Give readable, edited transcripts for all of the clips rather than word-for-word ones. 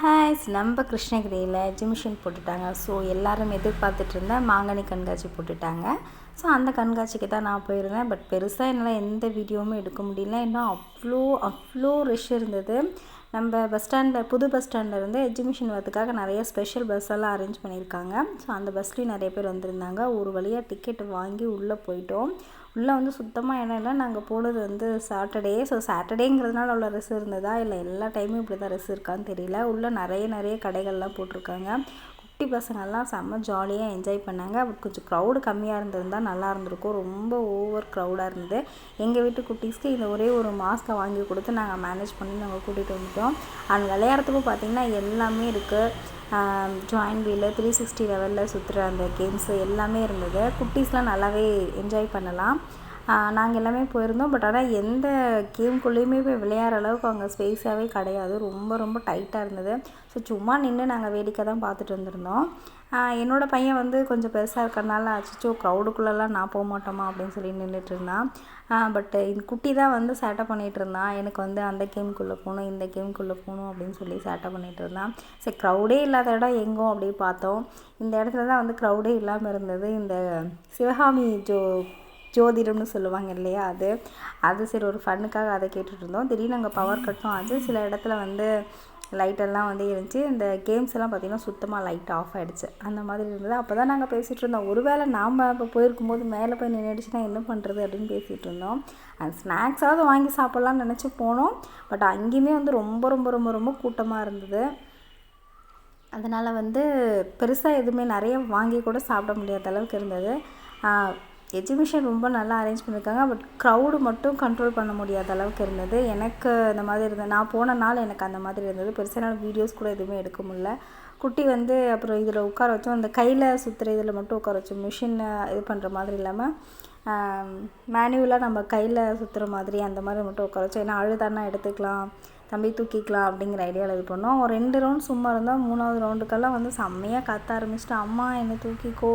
ஹாய்ஸ் நம்ம கிருஷ்ணகிரியில் எக்ஸிபிஷன் போட்டுட்டாங்க. ஸோ எல்லோரும் எதிர்பார்த்துட்டு இருந்தேன் மாங்கனி கண்காட்சி போட்டுட்டாங்க. ஸோ அந்த கண்காட்சிக்கு தான் நான் போயிருந்தேன். பட் பெருசாக என்னால் எந்த வீடியோவும் எடுக்க முடியல. இன்னும் அவ்வளோ ரஷ் இருந்தது. நம்ம புது பஸ் ஸ்டாண்டில் இருந்து எக்ஸிபிஷன் வரதுக்காக நிறைய ஸ்பெஷல் பஸ் எல்லாம் அரேஞ்ச் பண்ணியிருக்காங்க. ஸோ அந்த பஸ்லேயும் நிறைய பேர் வந்திருந்தாங்க. ஒரு வழியாக டிக்கெட் வாங்கி உள்ளே போயிட்டோம். உள்ளே சுத்தமாக இடம் இல்லை. நாங்கள் போனது சாட்டர்டே. ஸோ சாட்டர்டேங்கிறதுனால அவ்வளோ ரஷ் இருந்ததா இல்லை எல்லா டைமும் இப்படி தான் ரஷ் இருக்கான்னு தெரியல. உள்ளே நிறைய கடைகள்லாம் போட்டிருக்காங்க. குட்டி பசங்கள்லாம் செம்ம ஜாலியாக என்ஜாய் பண்ணாங்க. கொஞ்சம் க்ரௌடு கம்மியாக இருந்திருந்தால் நல்லா இருந்திருக்கும். ரொம்ப ஓவர் க்ரௌடாக இருந்தது. எங்கள் வீட்டு குட்டீஸ்க்கு இந்த ஒரே ஒரு மாஸ்க்கை வாங்கி கொடுத்து நாங்கள் மேனேஜ் பண்ணி நாங்கள் கூட்டிகிட்டு வந்துட்டோம். அண்ட் விளையாடுறதுக்கும் பார்த்திங்கன்னா எல்லாமே இருக்குது. ஜாயின்ட் வீலு 360 லெவலில் சுற்றுற அந்த கேம்ஸு எல்லாமே இருந்தது. குட்டீஸ்லாம் நல்லாவே என்ஜாய் பண்ணலாம். நாங்கள் எல்லாமே போயிருந்தோம். பட் ஆனால் எந்த கேம்குள்ளேயுமே போய் விளையாடுற அளவுக்கு அங்கே ஸ்பேஸாகவே கிடையாது. ரொம்ப டைட்டாக இருந்தது. ஸோ சும்மா நின்று நாங்கள் வேடிக்கை தான் பார்த்துட்டு வந்திருந்தோம். என்னோடய பையன் கொஞ்சம் பெருசாக இருக்கிறனால அச்சோ க்ரௌடுக்குள்ளெல்லாம் நான் போக மாட்டோமா அப்படின்னு சொல்லி நின்றுட்டு இருந்தான். பட் இந்த குட்டி தான் சேட்டை பண்ணிகிட்டு இருந்தான். எனக்கு அந்த கேமுக்குள்ளே போகணும் இந்த கேமுக்குள்ளே போகணும் அப்படின்னு சொல்லி சேட்டை பண்ணிகிட்டு இருந்தான். சரி க்ரௌடே இல்லாத இடம் எங்கும் அப்படி பார்த்தோம். இந்த இடத்துல தான் க்ரௌடே இல்லாமல் இருந்தது. இந்த சிவகாமி ஜோதிடம்னு சொல்லுவாங்க இல்லையா, அது சரி ஒரு ஃபன்னுக்காக அதை கேட்டுட்டு இருந்தோம். திடீர்னு அங்கே பவர் கட்டும் ஆச்சு. சில இடத்துல லைட்டெல்லாம் இருந்துச்சு. இந்த கேம்ஸ் எல்லாம் பார்த்திங்கன்னா சுத்தமாக லைட் ஆஃப் ஆகிடுச்சு. அந்த மாதிரி இருந்தது. அப்போ தான் நாங்கள் பேசிகிட்டு இருந்தோம், ஒருவேளை நாம் இப்போ போயிருக்கும்போது மேலே போய் நின்றுடுச்சுன்னா என்ன பண்ணுறது அப்படின்னு பேசிகிட்டு இருந்தோம். அந்த ஸ்நாக்ஸாவது வாங்கி சாப்பிட்லான்னு நினச்சி போனோம். பட் அங்கேயுமே ரொம்ப கூட்டமாக இருந்தது. அதனால் பெருசாக எதுவுமே நிறைய வாங்கி கூட சாப்பிட முடியாத அளவுக்கு இருந்தது. எக்ஸிபிஷன் ரொம்ப நல்லா அரேஞ்ச் பண்ணியிருக்காங்க. பட் க்ரௌடு மட்டும் கண்ட்ரோல் பண்ண முடியாத அளவுக்கு இருந்தது. எனக்கு அந்த மாதிரி இருந்தது. நான் போன நாள் எனக்கு அந்த மாதிரி இருந்தது. பெருசாக என்னால் வீடியோஸ் கூட எதுவுமே எடுக்க முடியல. குட்டி அப்புறம் இதில் உட்கார வச்சோம். அந்த கையில் சுற்றுற இதில் மட்டும் உட்கார வச்சோம். மிஷினை இது பண்ணுற மாதிரி இல்லாமல் மேனுவலாக நம்ம கையில் சுற்றுற மாதிரி அந்த மாதிரி மட்டும் உட்கார வச்சோம். ஏன்னா அழுதானா எடுத்துக்கலாம், தம்பி தூக்கிக்கலாம் அப்படிங்கிற ஐடியாவில் இது பண்ணோம். ஒரு 2 ரவுண்ட் சும்மா இருந்தோம். 3வது ரவுண்டுக்கெல்லாம் செம்மையாக கத்த ஆரம்பிச்சிட்டு அம்மா என்னை தூக்கிக்கோ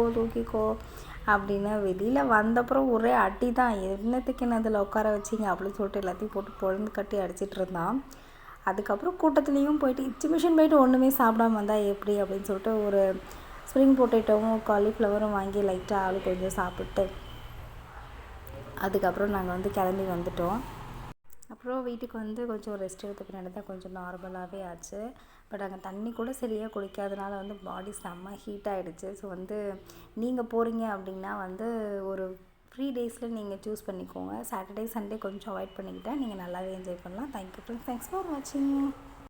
அப்படின்னு. வெளியில் வந்தப்புறம் ஒரே அடி தான். என்னத்துக்கு என்ன அதில் உட்கார வச்சிங்க அப்படின்னு சொல்லிட்டு எல்லாத்தையும் போட்டு பொழுந்து கட்டி அடிச்சிட்டு இருந்தான். அதுக்கப்புறம் கூட்டத்துலேயும் போயிட்டு எக்ஸிபிஷன் போயிட்டு ஒன்றுமே சாப்பிடாம வந்தால் எப்படி அப்படின்னு சொல்லிட்டு ஒரு ஸ்ப்ரிங் பொட்டேட்டோவும் காலிஃப்ளவரும் வாங்கி லைட்டாக ஆளு கொஞ்சம் சாப்பிட்டு அதுக்கப்புறம் நாங்கள் கிளம்பி வந்துட்டோம். அப்புறம் வீட்டுக்கு கொஞ்சம் ரெஸ்ட் எடுத்த பின்னாடி தான் கொஞ்சம் நார்மலாகவே ஆச்சு. பட் அங்கே தண்ணி கூட சரியாக குடிக்காதனால பாடி செம்ம ஹீட் ஆகிடுச்சு. ஸோ நீங்கள் போகிறீங்க அப்படின்னா ஒரு ஃப்ரீ டேஸில் நீங்கள் சூஸ் பண்ணிக்கோங்க. சாட்டர்டே சண்டே கொஞ்சம் அவாய்ட் பண்ணிக்கிட்டால் நீங்கள் நல்லாவே என்ஜாய் பண்ணலாம். தேங்க்யூ ஃப்ரெண்ட்ஸ், தேங்க்ஸ் ஃபார் வாட்சிங்.